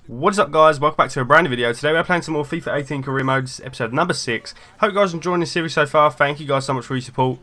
What is up, guys? Welcome back to a brand new video. Today we're playing some more FIFA 18 career modes, episode number 6. Hope you guys are enjoying this series so far. Thank you guys so much for your support.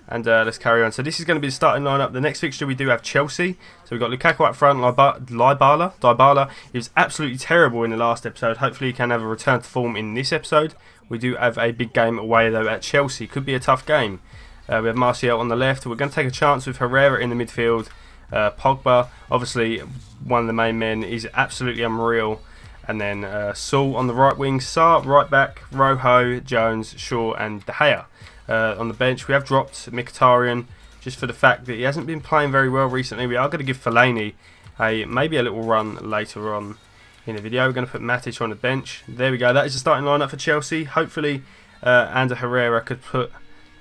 And let's carry on. So this is going to be the starting lineup. The next fixture we do have Chelsea. So we've got Lukaku up front, Dybala. He was absolutely terrible in the last episode. Hopefully he can have a return to form in this episode. We do have a big game away though at Chelsea. Could be a tough game. We have Martial on the left. We're going to take a chance with Herrera in the midfield. Pogba, obviously one of the main men, is absolutely unreal. And then Saul on the right wing, Sarr right back, Rojo, Jones, Shaw and De Gea. On the bench we have dropped Mkhitaryan just for the fact that he hasn't been playing very well recently. We are going to give Fellaini maybe a little run later on in the video. We're going to put Matic on the bench. There we go, that is the starting lineup for Chelsea. Hopefully Ander Herrera could put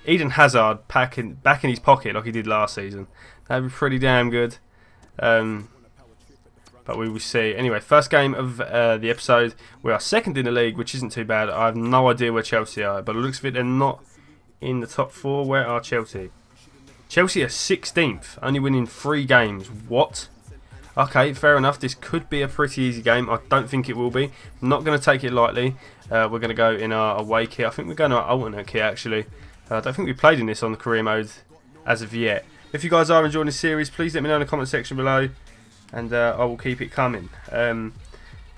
Eden Hazard back in his pocket like he did last season. That would be pretty damn good. But we will see. Anyway, first game of the episode. We are second in the league, which isn't too bad. I have no idea where Chelsea are, but it looks like they're not in the top 4. Where are Chelsea? Chelsea are 16th, only winning 3 games. What? Okay, fair enough. This could be a pretty easy game. I don't think it will be. I'm not going to take it lightly. We're going to go in our away kit. I think we're going to our alternate kit, actually. I don't think we played in this on the career mode as of yet. If you guys are enjoying this series, please let me know in the comment section below, and I will keep it coming.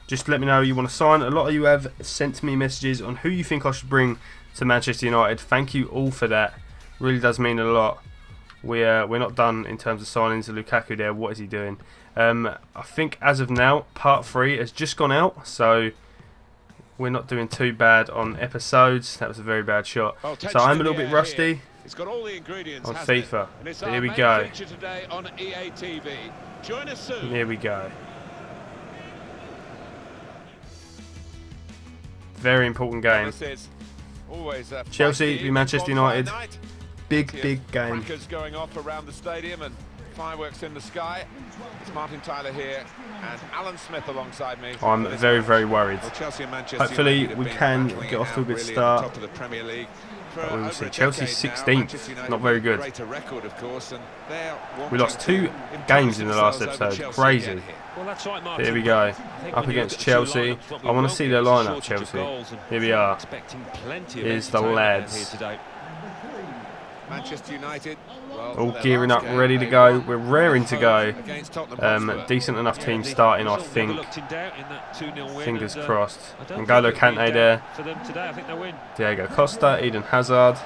Just let me know you want to sign. A lot of you have sent me messages on who you think I should bring to Manchester United. Thank you all for that. Really does mean a lot. We're not done in terms of signing to Lukaku there. What is he doing? I think as of now, part 3 has just gone out, so we're not doing too bad on episodes. That was a very bad shot. So I'm a little bit rusty. It's got all the ingredients on FIFA. Here we go. On EA TV. Join us soon. Here we go. Very important game. Chelsea v Manchester United. Big game. Going off around the stadium and fireworks in the sky. It's Martin Tyler here and Alan Smith alongside me. I'm very worried. Hopefully we can get off to a good start. But we will see. Chelsea's 16th, not very good. We lost 2 games in the last episode, crazy. Here we go, up against Chelsea. I want to see their lineup, Chelsea. Here we are. Here's the lads. Manchester United all gearing up, ready to go. We're raring to go. Decent enough team starting, I think. Fingers crossed. N'Golo Kante there. Diego Costa, Eden Hazard.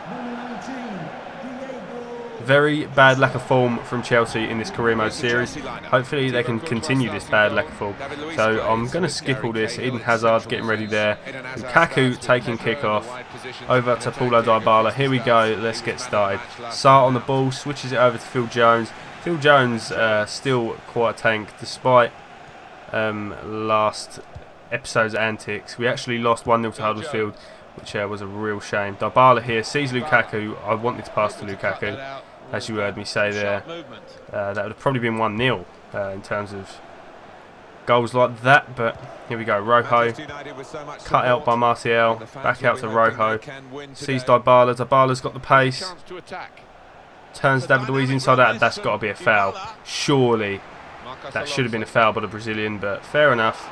Very bad lack of form from Chelsea in this career mode series. Hopefully they can continue this bad lack of form. So I'm going to skip all this. Eden Hazard getting ready there. Lukaku taking kick off. Over to Paulo Dybala. Here we go. Let's get started. Sarr on the ball. Switches it over to Phil Jones. Phil Jones still quite a tank despite last episode's antics. We actually lost 1-0 to Huddersfield, which was a real shame. Dybala here sees Lukaku. I wanted to pass to Lukaku, as you heard me say there. That would have probably been 1-0 in terms of goals like that, but here we go. Rojo cut out by Martial, back out to Rojo, sees Dybala. Dybala's got the pace, turns David Luiz inside out. That's got to be a foul, surely. That should have been a foul by the Brazilian, but fair enough.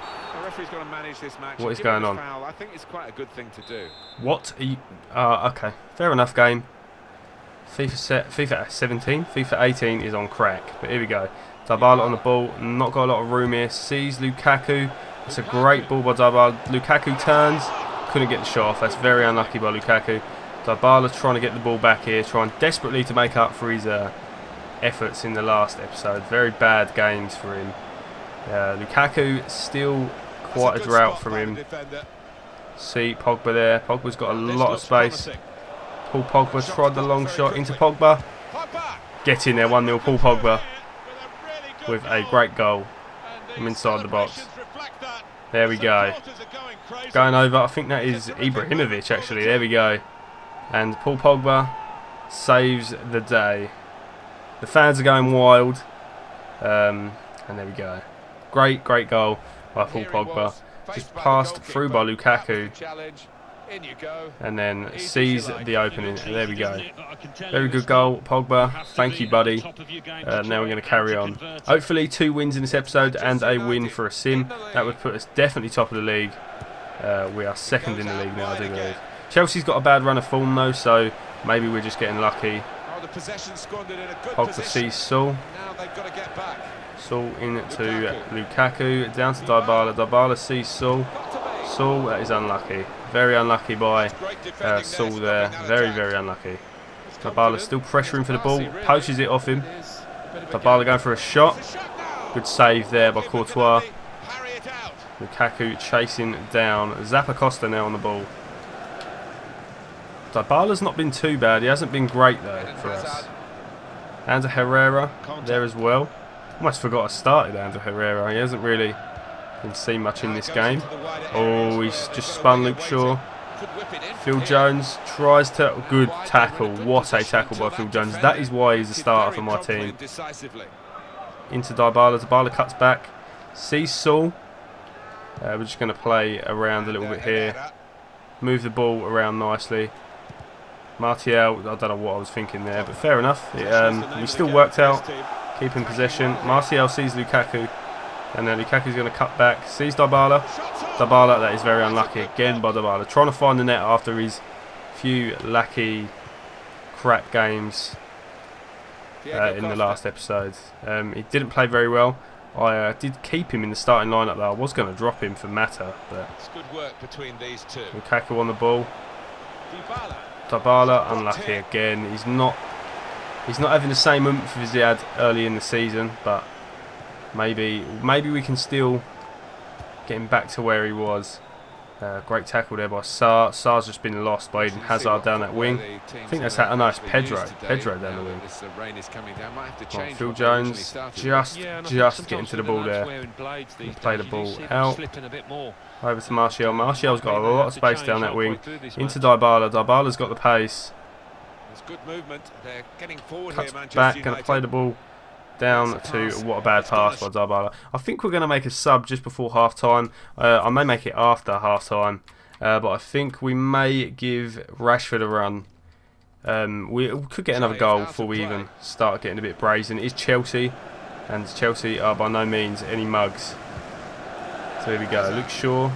What is going on? I think it's quite a good thing to do. What are you? Okay, fair enough game. FIFA 17, FIFA 18 is on crack, but here we go. Dybala on the ball, not got a lot of room here. Sees Lukaku. It's a great ball by Dybala. Lukaku turns, couldn't get the shot off. That's very unlucky by Lukaku. Dybala trying to get the ball back here, trying desperately to make up for his efforts in the last episode. Very bad games for him. Lukaku still quite a drought from him. See Pogba there. Pogba's got a lot of space. Paul Pogba tried the long shot into Pogba. Get in there, 1-0 Paul Pogba with a great goal from inside the box. There we go. Going over, I think that is Ibrahimovic actually. There we go. And Paul Pogba saves the day. The fans are going wild. And there we go. Great goal by Paul Pogba. Just passed through by Lukaku. and then sees the opening. And there we go. Very good goal, Pogba. Thank you, buddy. Now we're going to carry on. Hopefully 2 wins in this episode and a win for a sim. That would put us definitely top of the league. We are 2nd in the league now, I do believe. Chelsea's got a bad run of form though, so maybe we're just getting lucky. Pogba sees Saul. Saul into Lukaku, down to Dybala. Dybala sees Saul. Saul, that is unlucky. Very unlucky by Saul there. Very, very unlucky. Dybala still pressuring for the ball. Poaches it off him. Dybala going for a shot. Good save there by Courtois. Lukaku chasing down. Zappacosta now on the ball. Dybala's not been too bad. He hasn't been great though for us. Ander Herrera there as well. Almost forgot I started Ander Herrera. He hasn't really been seen much in this game. Oh, he's just spun Luke Shaw. Phil Jones tries to... Good tackle. What a tackle by Phil Jones. That is why he's a starter for my team. Into Dybala. Dybala cuts back. Sees Saul. We're just going to play around a little bit here. Move the ball around nicely. Martial, I don't know what I was thinking there, but fair enough. We still worked out keeping possession. Martial sees Lukaku, and then Lukaku's going to cut back. Sees Dybala. Dybala, that is very unlucky again by Dybala. Trying to find the net after his few lucky crap games in the last episode. He didn't play very well. I did keep him in the starting lineup though. I was going to drop him for Mata, but it's good work between these two. Lukaku on the ball. Dybala unlucky again. He's not having the same oomph as he had early in the season, but maybe we can still get him back to where he was. Great tackle there by Sarr. Sarr's just been lost by Eden Hazard down that wing. I think that's a nice Pedro down the wing. Right, Phil Jones just getting to the ball there. Play the ball out. Over to Martial. Martial's got a lot of space down that wing. Into Dybala. Dybala's got the pace. Cuts back, going to play the ball down to... What a bad pass by Dybala. I think we're going to make a sub just before half time. I may make it after half time, but I think we may give Rashford a run. We could get another goal before we even start getting a bit brazen. It is Chelsea, and Chelsea are by no means any mugs. So here we go. Luke Shaw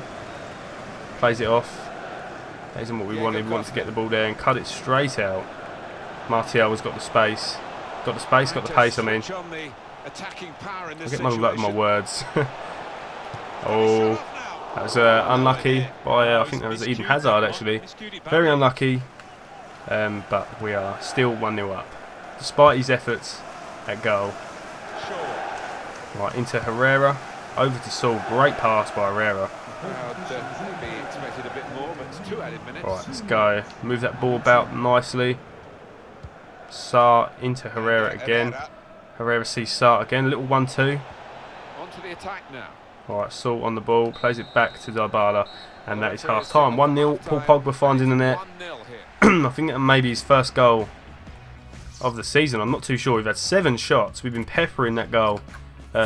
plays it off. That isn't what we wanted. We wanted to get the ball there and cut it straight out. Martial has got the space. Got the space, got the pace, I mean. I get muddled up with my words. Oh, that was unlucky by, I think that was Eden Hazard actually. Very unlucky, but we are still 1-0 up. Despite his efforts at goal. Right, into Herrera. Over to Saul. Great pass by Herrera. Right, let's go. Move that ball about nicely. Sarr into Herrera again. Herrera sees Sarr again. Little 1-2. Onto the attack now. Alright, Saul on the ball. Plays it back to Dybala. And that is half time. 1-0. Paul Pogba finds in the net. I think that may be his first goal of the season. I'm not too sure. We've had 7 shots. We've been peppering that goal.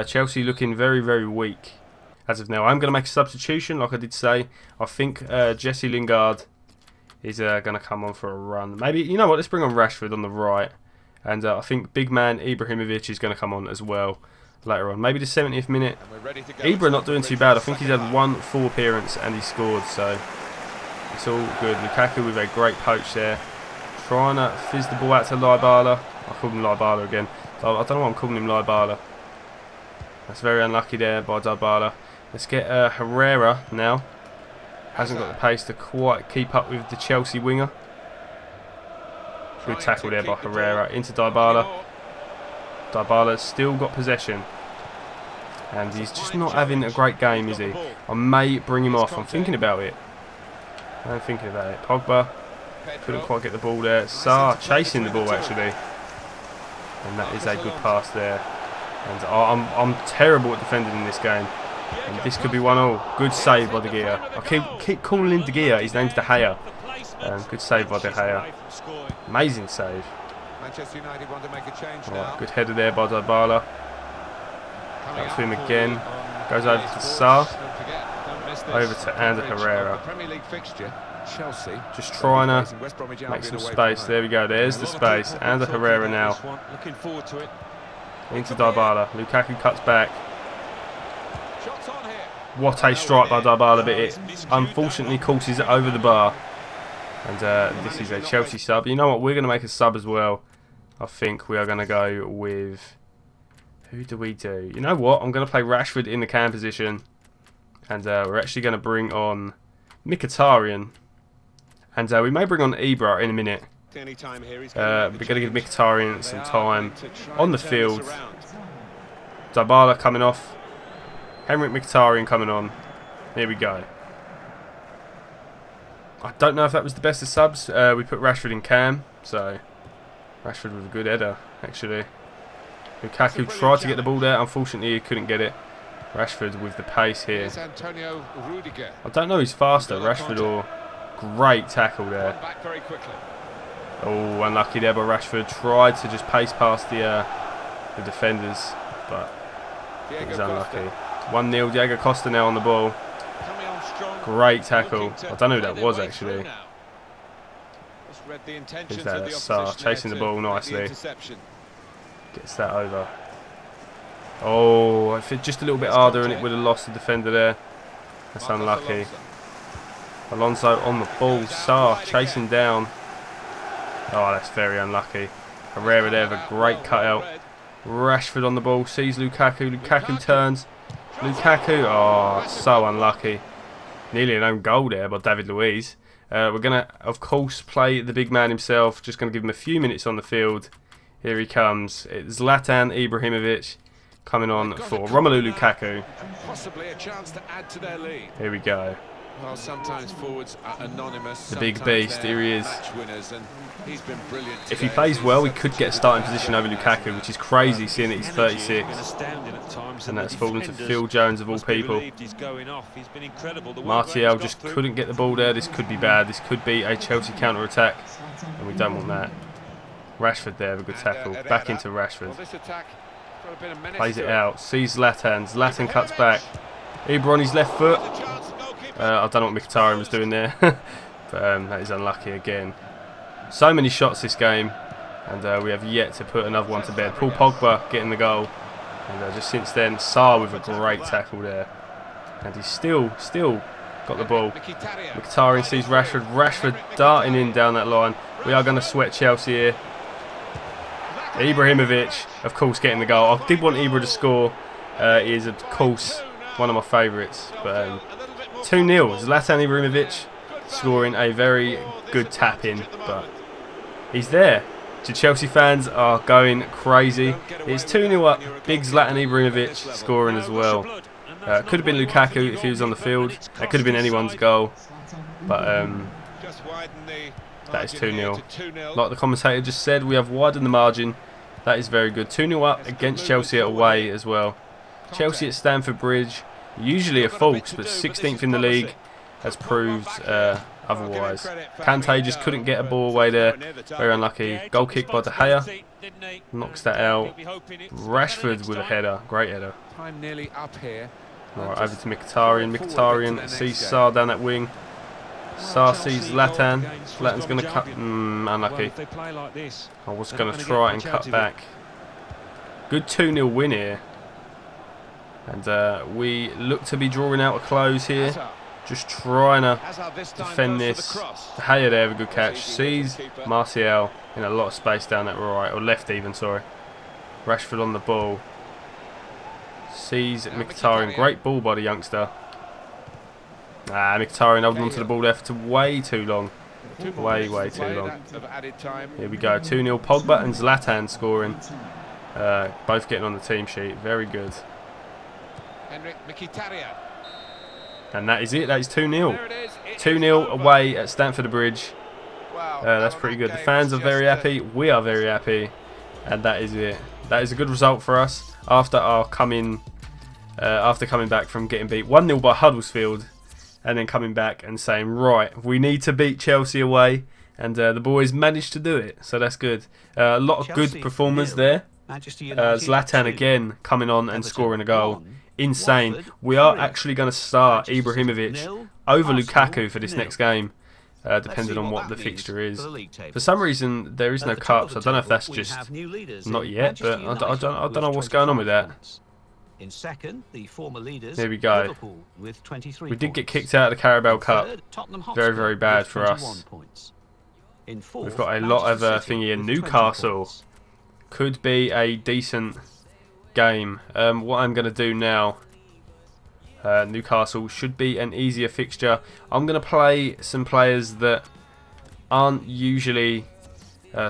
Chelsea looking very, very weak as of now. I'm going to make a substitution, like I did say. I think Jesse Lingard is going to come on for a run. Maybe, you know what, let's bring on Rashford on the right. And I think big man Ibrahimovic is going to come on as well later on. Maybe the 70th minute. Ibra not doing too bad. I think he's had 1 full appearance and he scored, so it's all good. Lukaku with a great poach there. Trying to fizz the ball out to Dybala. I called him Dybala again. I don't know why I'm calling him Dybala. That's very unlucky there by Dybala. Let's get Herrera now. Hasn't got the pace to quite keep up with the Chelsea winger. Good tackle there by Herrera. Into Dybala. Dybala's still got possession. And he's just not having a great game, is he? I may bring him off. I'm thinking about it. I'm thinking about it. Pogba couldn't quite get the ball there. Sarr chasing the ball actually. And that is a good pass there. And I'm terrible at defending in this game. And this could be 1-0. Good save by De Gea. I keep calling him De Gea. His name's De Gea. Good save by De Gea. Amazing save. Right, good header there by Dybala. Back to him again. Goes over to Sarr. Over to Ander Herrera. Chelsea. Just trying to make some space. There we go. There's the space. And the Herrera now. Looking forward to it. Into Dybala. Lukaku cuts back. What a strike by Dybala, but it unfortunately courses it over the bar. And this is a Chelsea sub. You know what? We're going to make a sub as well. I think we are going to go with... Who do we do? You know what? I'm going to play Rashford in the cam position. And we're actually going to bring on Mkhitaryan. And we may bring on Ibra in a minute. We're going to give Mkhitaryan some time on the field. Dybala coming off. Henrik Mkhitaryan coming on. Here we go. I don't know if that was the best of subs. We put Rashford in cam. So, Rashford with a good header, actually. Lukaku tried to get the ball there. Unfortunately, he couldn't get it. Rashford with the pace here. I don't know who's faster, Rashford or... Great tackle there. Oh, unlucky there by Rashford. Tried to just pace past the defenders, but it was unlucky. 1-0, Diego Costa now on the ball. Great tackle. I don't know who that was, actually. Who's that? That's Sarr. Chasing the ball nicely. Gets that over. Oh, if it's just a little bit harder and it would have lost the defender there. That's unlucky. Alonso on the ball. Sarr chasing down. Oh, that's very unlucky. Herrera there with a great cutout. Rashford on the ball. Sees Lukaku. Lukaku turns. Lukaku. Oh, so unlucky. Nearly an own goal there by David Luiz. We're going to, of course, play the big man himself. Just going to give him a few minutes on the field. Here he comes. It's Zlatan Ibrahimovic coming on for Romelu Lukaku. Possibly a chance to add to their lead. Here we go. Well, sometimes forwards are anonymous. The big beast, here he is. And he's been brilliant if he plays well, we could get a starting position over Lukaku, which is crazy seeing that he's 36. And that's fallen to Phil Jones of all people. Martial just couldn't get the ball there. This could be bad. This could be a Chelsea counter-attack. And we don't want that. Rashford there with a good tackle. Back into Rashford. Plays it out. Sees Zlatan. Zlatan cuts back. Ibra on his left foot. I don't know what Mkhitaryan was doing there. But that is unlucky again. So many shots this game. And we have yet to put another one to bed. Paul Pogba getting the goal. And just since then, Sarr with a great tackle there. And he's still got the ball. Mkhitaryan sees Rashford. Rashford darting in down that line. We are going to sweat Chelsea here. Ibrahimovic, of course, getting the goal. I did want Ibra to score. He is, of course, one of my favourites. But 2-0. Zlatan Ibrahimovic scoring a very good tap-in. But he's there. The Chelsea fans are going crazy. It's 2-0 up. Big Zlatan Ibrahimovic scoring as well. Could have been Lukaku if he was on the field. It could have been anyone's goal. But that is 2-0. Like the commentator just said, we have widened the margin. That is very good. 2-0 up against Chelsea away as well. Chelsea at Stamford Bridge. Usually a false, but 16th in the league has proved otherwise. Kante just couldn't get a ball away there. Very unlucky. Goal kick by De Gea. Knocks that out. Rashford with a header. Great header. Time nearly up here. Alright, over to Mkhitaryan. Mkhitaryan sees Sarr down that wing. Sarr sees Zlatan. Zlatan's going to cut. Unlucky. I was going to try and cut back. Good 2-0 win here. And we look to be drawing out a close here. Just trying to defend this. De Gea there with a good catch. Sees Martial in a lot of space down that right. Or left even, sorry. Rashford on the ball. Sees Mkhitaryan. Great ball by the youngster. Mkhitaryan holding onto the ball there for way too long. Way too long. Here we go. 2-0 Pogba and Zlatan scoring. Both getting on the team sheet. Very good. And that is it. That is 2-0. 2-0 away at Stamford Bridge. That's pretty good. The fans are very happy. We are very happy. And that is it. That is a good result for us after our coming back from getting beat 1-0 by Huddersfield. And then coming back and saying, right, we need to beat Chelsea away. And the boys managed to do it. So that's good. A lot of good performers there. Zlatan again coming on and scoring a goal. Insane. We are actually going to start Ibrahimovic over Lukaku for this next game. depending on what the fixture is. For some reason, there is no cups. I don't know if that's just not yet, but I don't know what's going on with that. In second, the former leaders, there we go. Liverpool with 23 we did points. get kicked out of the Carabao Cup. Very, very bad for us. In fourth, We've got a lot of thingy in Newcastle. Could be a decent game. What I'm going to do now, Newcastle should be an easier fixture. I'm going to play some players that aren't usually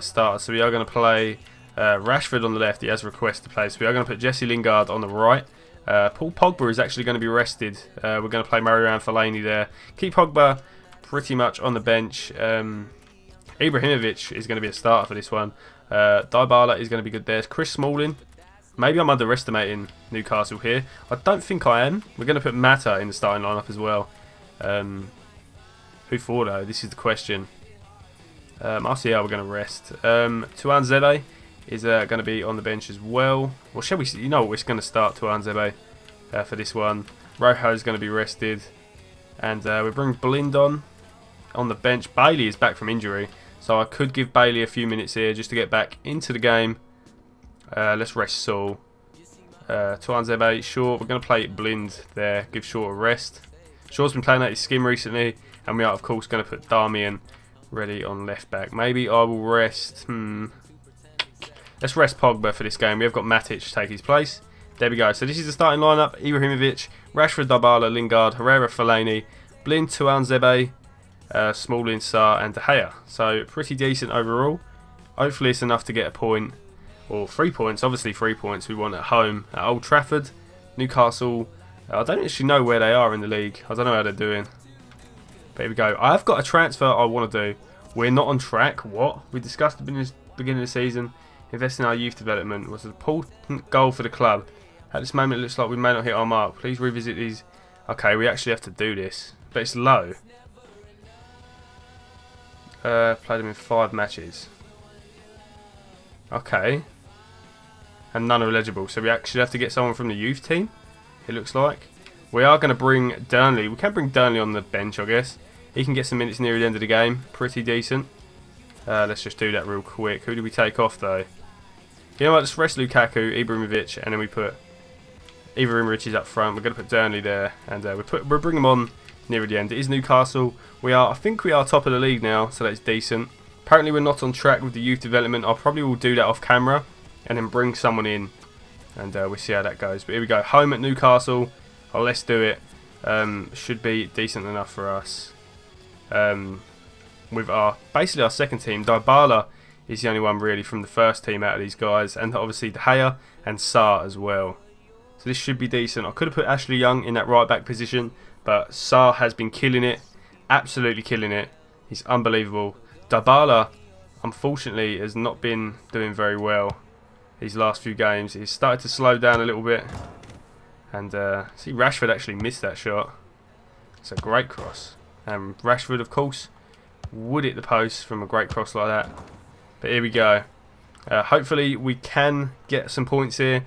starters. So we are going to play Rashford on the left. He has requested to play. So we are going to put Jesse Lingard on the right. Paul Pogba is actually going to be rested. We're going to play Marouane Fellaini there. Keep Pogba pretty much on the bench. Ibrahimovic is going to be a starter for this one. Dybala is going to be good there. Chris Smalling. Maybe I'm underestimating Newcastle here. I don't think I am. We're going to put Mata in the starting lineup as well. Who for though? This is the question. I'll see how we're going to rest. Tuan Zebe is going to be on the bench as well. Well, shall we? You know what? We're going to start Tuan Zebe for this one. Rojo is going to be rested, and we bring Blind on the bench. Bailey is back from injury, so I could give Bailey a few minutes here just to get back into the game. Let's rest Saul. Tuan Zebe, Shaw. We're going to play Blind there. Give Shaw a rest. Shaw's been playing out his skim recently, and we are of course going to put Darmian ready on left back. Maybe I will rest. Let's rest Pogba for this game. We have got Matic to take his place. There we go. So this is the starting lineup: Ibrahimovic, Rashford, Dybala, Lingard, Herrera, Fellaini, Blind, Tuan Zebe, Smalling, Sarr, and De Gea. So pretty decent overall. Hopefully it's enough to get a point. Or 3 points, obviously 3 points we want at home at Old Trafford. Newcastle, I don't actually know where they are in the league. I don't know how they're doing. But here we go. I've got a transfer I want to do. We're not on track. What? We discussed at the beginning of the season. Invest in our youth development was an important goal for the club. At this moment it looks like we may not hit our mark. Please revisit these. Okay, we actually have to do this. But it's low. Played them in 5 matches. Okay. And none are eligible, so we actually have to get someone from the youth team, it looks like. We are going to bring Durnley. We can bring Durnley on the bench, I guess. He can get some minutes near the end of the game. Pretty decent. Let's just do that real quick. Who do we take off, though? You know what, let's rest Lukaku, Ibrahimovic, and then we put Ibrahimovic is up front. We're going to put Durnley there, and we'll bring him on near the end. It is Newcastle. I think we are top of the league now, so that's decent. Apparently we're not on track with the youth development. I probably will do that off camera and then bring someone in, and we'll see how that goes. But here we go, home at Newcastle. Oh, let's do it. Should be decent enough for us. With basically our second team, Dybala is the only one really from the first team out of these guys, and obviously De Gea and Sarr as well. So this should be decent. I could have put Ashley Young in that right back position, but Sarr has been killing it, absolutely killing it. He's unbelievable. Dybala, unfortunately, has not been doing very well these last few games. He's started to slow down a little bit. And see, Rashford actually missed that shot. It's a great cross. And Rashford, of course, would hit the post from a great cross like that. But here we go. Hopefully we can get some points here.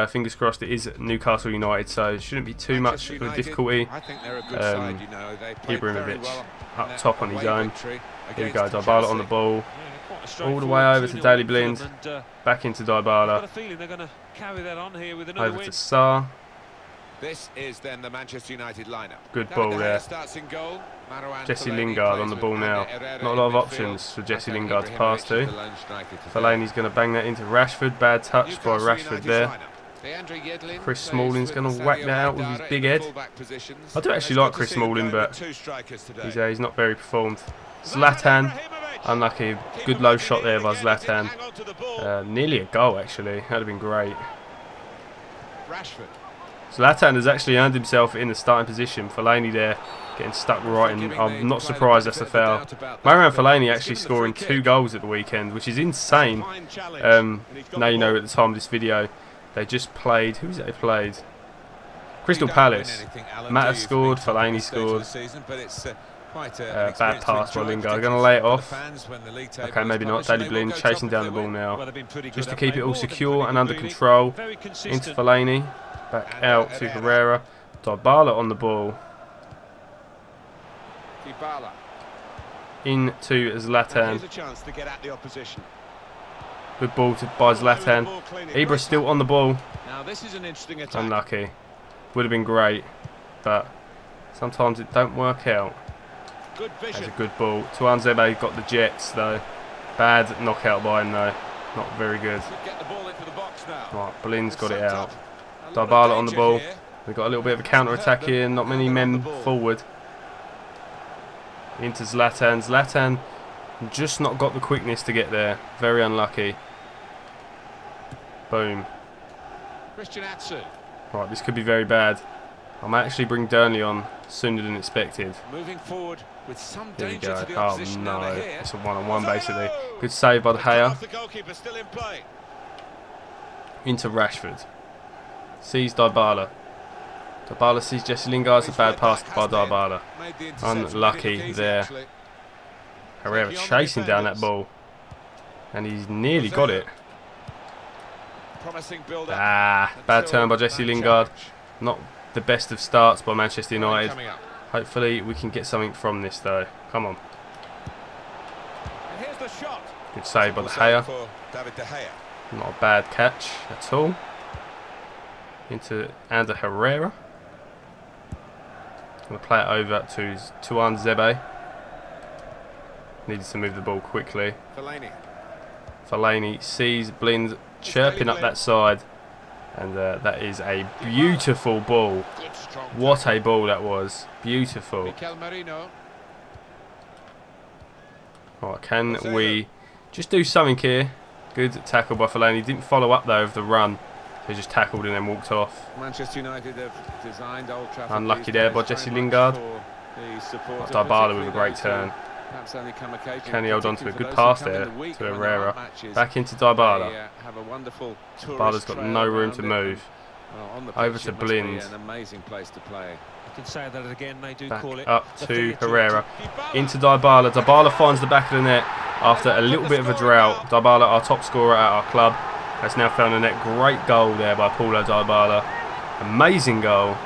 Fingers crossed. It is Newcastle United, so it shouldn't be too much of a difficulty. I think they're a good side, you know. They played very Ibrahimovic well up top on his own. Here we go, against Dybala on the ball. All the way over to Daily Blind. Back into Dybala. Over to Sarr. This is then the Manchester United lineup. Good ball there. Jesse Lingard on the ball now. Not a lot of options for Jesse Lingard to pass to. Fellaini's going to bang that into Rashford. Bad touch by Rashford there. Chris Smalling's going to whack that out with his big head. I do actually like Chris Smalling, but he's not very performed. ZLATAN, unlucky. Good low shot there by ZLATAN. Nearly a goal actually. That would have been great. ZLATAN has actually earned himself in the starting position. Fellaini there getting stuck right in. I'm not surprised that's a foul. Marouane Fellaini actually scoring 2 goals at the weekend, which is insane. Now you know at the time of this video. They just played. Who's it they played? Crystal Palace. Mata scored. Fellaini scored. Bad pass by Lingard. Going to lay it off. Okay, maybe not. Daily Blind chasing down the ball now. Just to keep it all secure and under control. Into Fellaini. Back out to Herrera. Dybala on the ball. into ZLATAN. Here's a chance to get at the opposition. Good ball by ZLATAN. Ibra still on the ball. Now this is an interesting attack. Unlucky. Would have been great, but sometimes it don't work out. Good That's vision. a good ball. Tuanzebe got the jets though. Bad knockout by him though. Not very good. Could get the ball into the box now. Right, Blin's got it Set out. up. A lot of Dybala on the danger ball. here. We've got a little bit of a counter attack here. Not many men forward. Into ZLATAN. ZLATAN just not got the quickness to get there. Very unlucky. Boom. Christian Atsu. Right, this could be very bad. I might actually bring Burnley on sooner than expected. Moving forward with some Here we danger go. to the Oh opposition no, over here. it's a one-on-one basically. Good save by De Gea. The goalkeeper still in play. Into Rashford. Sees Dybala. Dybala sees Jesse Lingard. It's a bad pass by Dybala. Made the interception Unlucky really easy, there. actually. Herrera Taking on the chasing down that defenders. ball. And he's nearly got it. Promising build up. Bad turn by Jesse Lingard. Not the best of starts by Manchester United. Hopefully we can get something from this though. Come on. Here's the shot. Good save by De Save Gea. for David De Gea. Not a bad catch at all. Into Ander Herrera. Going to play it over to Tuanzebe. Needed to move the ball quickly. Fellaini. Fellaini sees Blind chirping up that side. And that is a beautiful ball. Good strong What a ball that was. Beautiful. Mikel Merino. Right, can we just do something here? Good tackle by Fellaini. Didn't follow up though with the run. He just tackled and then walked off. Manchester United have designed Old Trafford. Unlucky these there days by very Jesse much Lingard. for the supporter, Dybala with a great particularly turn. those who perhaps only come occasionally, Can he hold on to a particularly good for pass those who come there in the week to when there Herrera? aren't matches. Back into They, Dybala. have a wonderful tourist Dybala's got trail no room around to it, move. and, well, on the Over pitch, to it must be Blind. an amazing place to play. I can say that again, they do Back call it up the to theatre. Herrera. Into Dybala. Dybala finds the back of the net after a little bit of a drought. Dybala, our top scorer at our club, has now found the net. Great goal there by Paulo Dybala. Amazing goal.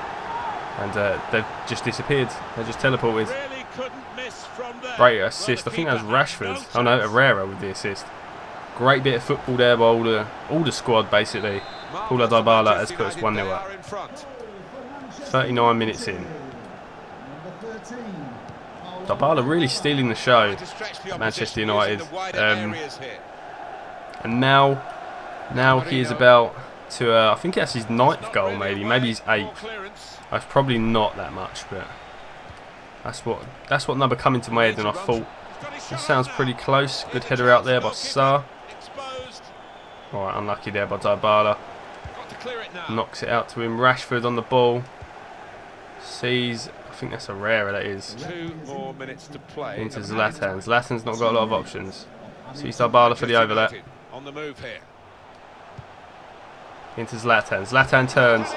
And they've just disappeared. They just teleported. Really couldn't miss from there. Great assist. I think that was Rashford. Oh no, Herrera with the assist. Great bit of football there by all the squad basically. Paulo Dybala has put us 1-0 up. 39 minutes in. Dybala really stealing the show at Manchester United. And now he is about to, I think that's his 9th goal maybe his 8th. That's probably not that much, but that's what number come into my head and I thought, that sounds pretty close. Good header out there by Sarr. Alright, unlucky there by Dybala. Knocks it out to him. Rashford on the ball. Sees, I think that's Herrera that is. 2 more minutes to play. Into ZLATAN. ZLATAN's not got a lot of options. Sees Dybala for the overlap. On the move here. Into ZLATAN. ZLATAN turns.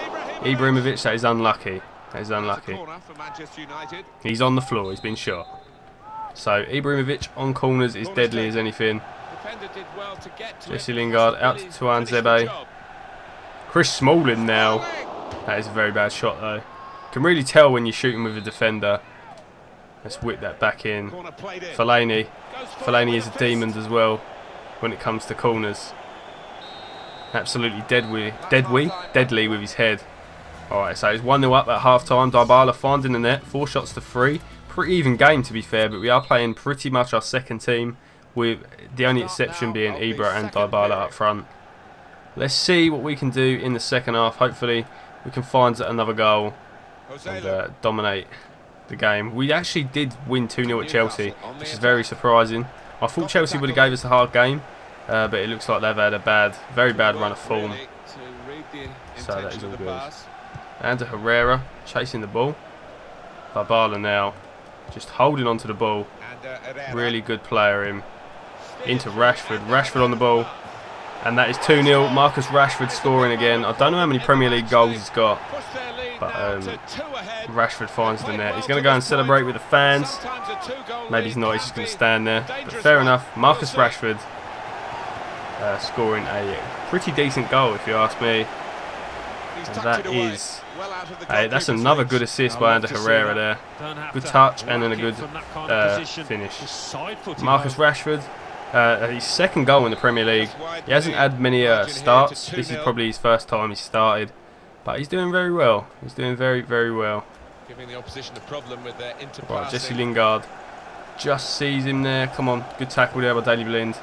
Ibrahimovic, that is unlucky. That is unlucky. He's on the floor. He's been shot. So Ibrahimovic on corners is deadly as anything. Jesse Lingard out to Tuanzebe. Chris Smalling now. That is a very bad shot though. Can really tell when you're shooting with a defender. Let's whip that back in. Fellaini. Fellaini is a demon as well when it comes to corners. Absolutely deadly with his head. Alright, so it's 1-0 up at half time. Dybala finding the net. 4 shots to 3. Pretty even game to be fair, but we are playing pretty much our second team, with the only exception being Ibra and Dybala up front. Let's see what we can do in the second half. Hopefully we can find another goal and dominate the game. We actually did win 2-0 at Chelsea, which is very surprising. I thought Chelsea would have gave us a hard game, but it looks like they've had a very bad run of form. So that is all good. And to Herrera, chasing the ball. Dybala now, just holding on to the ball. Really good player him. Into Rashford. Rashford on the ball. And that is 2-0. Marcus Rashford scoring again. I don't know how many Premier League goals he's got, but Rashford finds the net. He's going to go and celebrate with the fans. Maybe he's not. He's just going to stand there. But fair enough. Marcus Rashford scoring a pretty decent goal, if you ask me. And that is... Hey, that's another good assist by Ander Herrera there. Good touch and then a good finish. Marcus Rashford, his second goal in the Premier League. He hasn't had many starts. This is probably his first time he started. But he's doing very well. He's doing very, very well. Giving the opposition a problem with their interpassing. Right, Jesse Lingard just sees him there. Come on, good tackle there by Daley Blind.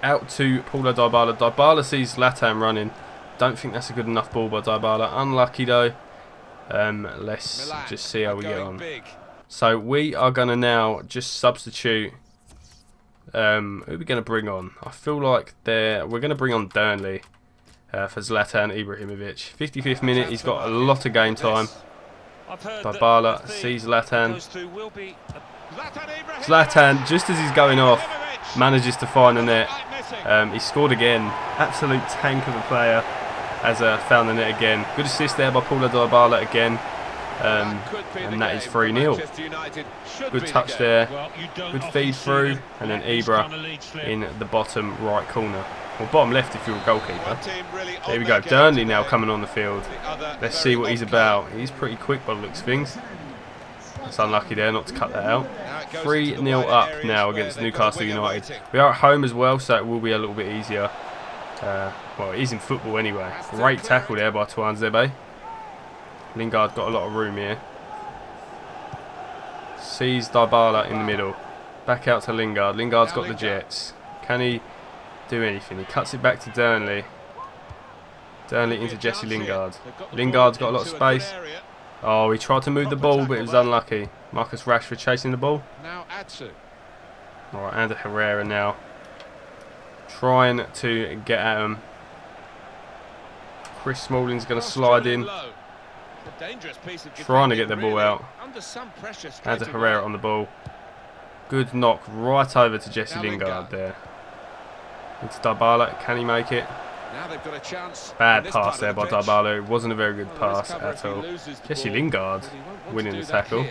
Out to Paulo Dybala. Dybala sees ZLATAN running. Don't think that's a good enough ball by Dybala. Unlucky though. Let's just see how we get on. So we are going to now just substitute. Who are we going to bring on? I feel like we're going to bring on Burnley for Zlatan Ibrahimovic. 55th minute. He's got a lot of game time. Dybala sees ZLATAN. ZLATAN, just as he's going off, manages to find the net. He scored again. Absolute tank of a player. Has found the net again. Good assist there by Paulo Dybala again. And that is 3-0. Good touch there. Good feed through. And then Ibra in the bottom right corner. Or bottom left if you're a goalkeeper. There we go. Burnley now coming on the field. Let's see what he's about. He's pretty quick by the looks of things. It's unlucky there not to cut that out. 3-0 up now against Newcastle United. We are at home as well, so it will be a little bit easier. Well, it is in football anyway. Great tackle there by Tuanzebe. Lingard got a lot of room here. Sees Dybala in the middle. Back out to Lingard. Lingard's got the jets. Can he do anything? He cuts it back to Burnley. Burnley into Jesse Lingard. Lingard's got a lot of space. Oh, he tried to move the ball, but it was unlucky. Marcus Rashford chasing the ball. Alright, Ander Herrera now. Trying to get at him. Chris Smalling's going to slide in. Trying to get the ball out. Ander Herrera on the ball. Good knock right over to Jesse Lingard there. Into Dybala. Can he make it? Bad pass there by Dybala. It wasn't a very good pass at all. Jesse Lingard winning the tackle.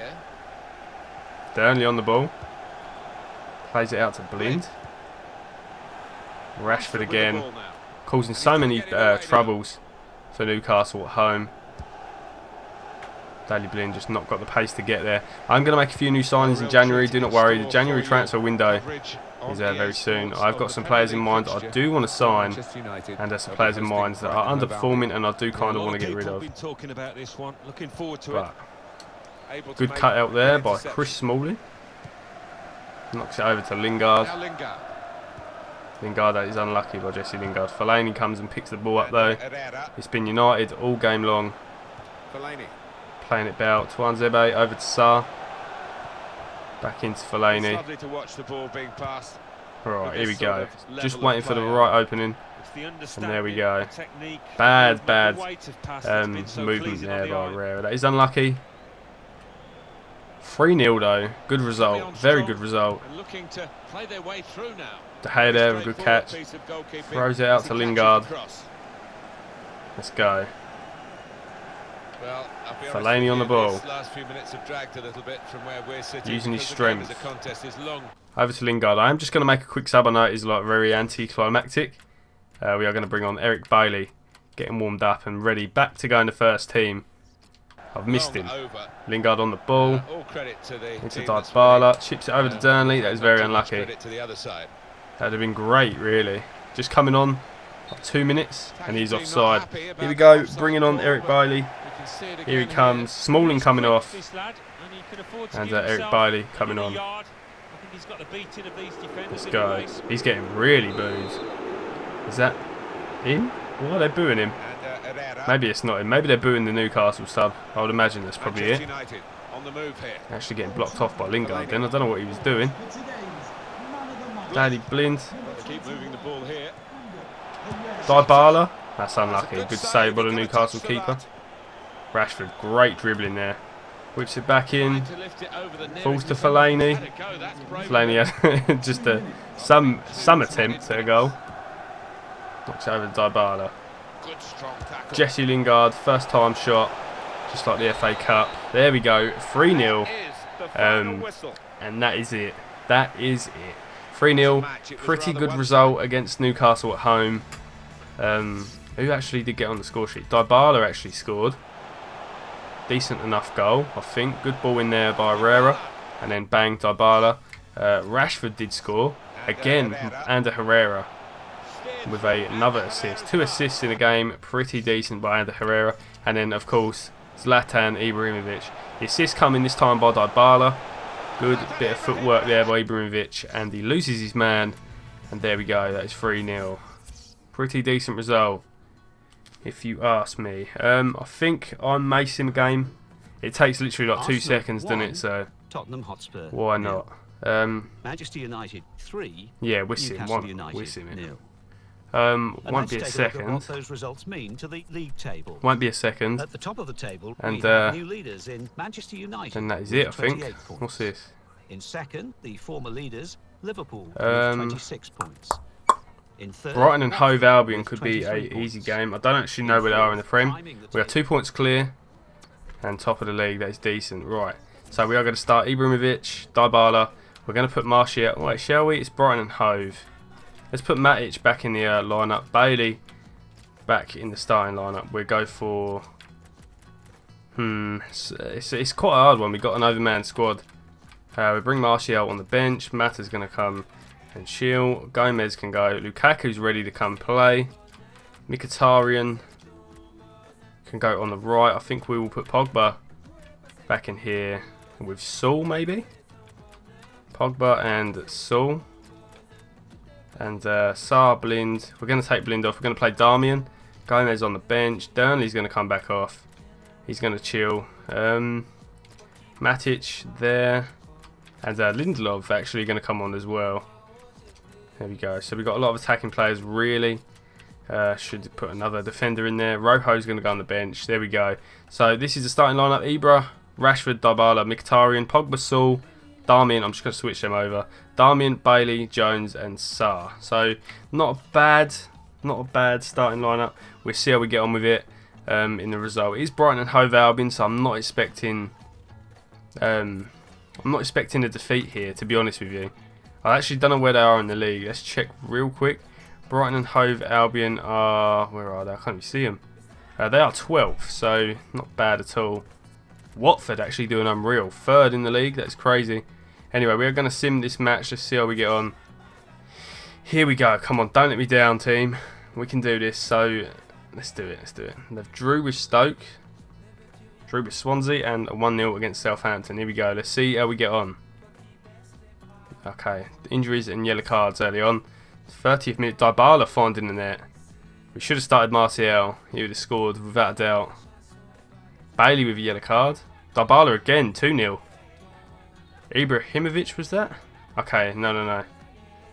Burnley on the ball. Plays it out to Blind. Rashford again. Causing so many troubles for Newcastle at home. Daley Blind just not got the pace to get there. I'm going to make a few new signings in January. Do not worry. The January transfer window is very soon. I've got some players in mind that I do want to sign, and there's some players in mind that are underperforming and I do kind of want to get rid of. But good cut out there by Chris Smalling. Knocks it over to Lingard. Lingard, that is unlucky by Jesse Lingard. Fellaini comes and picks the ball up though. It's been United all game long. Playing it about. Tuanzebe over to Sarr. Back into Fellaini. Right, here we go. Just waiting for the right opening. And there we go. Bad movement there by Herrera. That is unlucky. 3-0 though. Good result. Very good result. De Gea there with a good catch. Throws it out to Lingard. Let's go. Fellaini on the ball. Using his strength. Over to Lingard. I am just going to make a quick sub. I know it is like very anti-climactic. We are going to bring on Eric Bailly. Getting warmed up and ready. Back to go in the first team. I've missed him. Lingard on the ball. Into Dybala. Chips it over to Burnley. That is very unlucky. That would have been great, really. Just coming on. 2 minutes. And he's offside. Here we go. Bringing on Eric Bailly. Here he comes. Smalling coming off. And Eric Bailly coming on. Let's go. He's getting really booed. Is that him? Why are they booing him? Maybe it's not him. Maybe they're booing the Newcastle sub. I would imagine that's probably it. Actually getting blocked off by Lingard then. I don't know what he was doing. Daley Blind. Dybala. That's unlucky. Good save by the Newcastle keeper. Rashford, great dribbling there. Whips it back in. Falls to Fellaini. Fellaini had just some attempt at a goal. Knocks over to Dybala. Jesse Lingard, first time shot. Just like the FA Cup. There we go. 3-0. And that is it. That is it. 3-0. Pretty good result against Newcastle at home. Who actually did get on the score sheet? Dybala actually scored. Decent enough goal, I think. Good ball in there by Herrera. And then bang, Dybala. Rashford did score. Again, Ander Herrera with another assist. 2 assists in a game. Pretty decent by Ander Herrera. And then, of course, ZLATAN Ibrahimovic. The assist coming this time by Dybala. Good bit of footwork there by Ibrahimovic. And he loses his man. And there we go. That is 3-0. Pretty decent result, if you ask me. I think on Mason game, it takes literally like 2 seconds, doesn't it? So Tottenham Hotspur. Why not? Manchester United 3. Yeah, Wissim. Nil. Won't be a second. What those results mean to the league table. Won't be a second. At the top of the table, and we have new leaders in Manchester United. And that is it, I think. Points. What's this? In second, the former leaders, Liverpool, with 26 points. In third, Brighton and Hove Albion could be an easy game. I don't actually know where they are in the Prem. We are 2 points clear. And top of the league, that is decent. Right. So we are going to start Ibrahimovic, Dybala. We're going to put Martial. Wait, shall we? It's Brighton and Hove. Let's put Matic back in the lineup. Bailey back in the starting lineup. We'll go for... It's quite a hard one. We've got an overmanned squad. We bring Martial on the bench. Mata's going to come and chill. Gomez can go. Lukaku's ready to come play. Mkhitaryan can go on the right. I think we will put Pogba back in here with Saul, maybe. Pogba and Saul. And Sarr, Blind. We're going to take Blind off. We're going to play Darmian. Gomez on the bench. Burnley's going to come back off. He's going to chill. Matic there. And Lindelof actually going to come on as well. There we go. So we've got a lot of attacking players, really. Should put another defender in there. Rojo's going to go on the bench. There we go. So this is the starting lineup. Ibra, Rashford, Dybala, Mkhitaryan, Pogba, Saul, Darmian. I'm just going to switch them over. Darmian, Bailey, Jones and Sarr. So not a bad starting lineup. We'll see how we get on with it in the result. It is Brighton and Hove Albion, so I'm not expecting a defeat here, to be honest with you. I actually don't know where they are in the league. Let's check real quick. Brighton and Hove Albion are... Where are they? I can't even see them. They are 12th, so not bad at all. Watford actually doing unreal. 3rd in the league. That's crazy. Anyway, we're going to sim this match. Let's see how we get on. Here we go. Come on, don't let me down, team. We can do this. So, let's do it. Let's do it. They've drew with Stoke. Drew with Swansea and a 1-0 against Southampton. Here we go. Let's see how we get on. Okay, injuries and yellow cards early on. 30th minute, Dybala finding the net. We should have started Martial. He would have scored without a doubt. Bailey with a yellow card. Dybala again, 2-0. Ibrahimovic was that? Okay, no.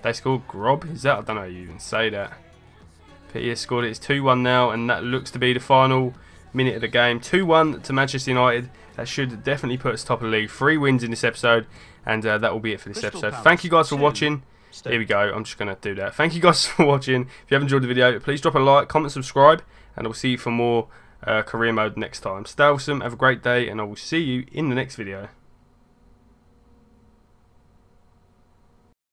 They scored Grob? Is that? I don't know how you even say that. But he scored it. It's 2-1 now, and that looks to be the final minute of the game. 2-1 to Manchester United. That should definitely put us top of the league. 3 wins in this episode, and that will be it for this episode. Thank you guys for watching. Here we go. I'm just going to do that. Thank you guys for watching. If you have enjoyed the video, please drop a like, comment, subscribe, and I'll see you for more career mode next time. Stay awesome. Have a great day, and I will see you in the next video.